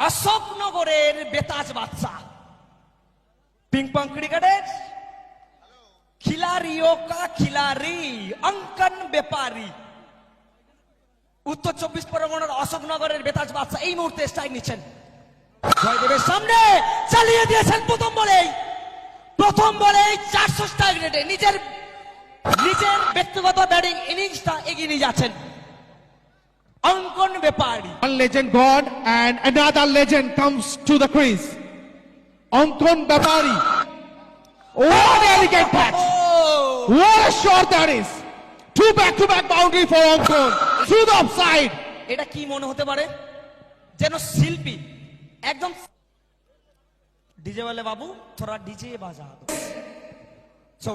অশোকনগরের বেতাজ বাদশা ping pong ক্রিকেটের খিলাড়িও কা খিলাড়ি অঙ্কন ব্যাপারী উত্তর 24 পরগনার অশোকনগরের বেতাজ বাদশা এই মুহূর্তে স্ট্রাইক নিচ্ছেন। জয়দেবের সামনে চালিয়ে দিয়েছেন প্রথম বলেই 400 স্ট্রাইক রেটে নিজের ব্যক্তিগত ব্যাটিং ইনিংসটা এগিয়ে নিয়ে যাচ্ছেন অঙ্কন ব্যাপারী। One legend gone and another legend comes to the crease. Ankon Bapari. What an elegant catch! What a shot that is! Two back-to-back boundary for Ankon through the offside. এটা কি মনে হতে পারে যেন শিল্পী একদম ডিজে वाले বাবু थोड़ा डीजे বাজা दो।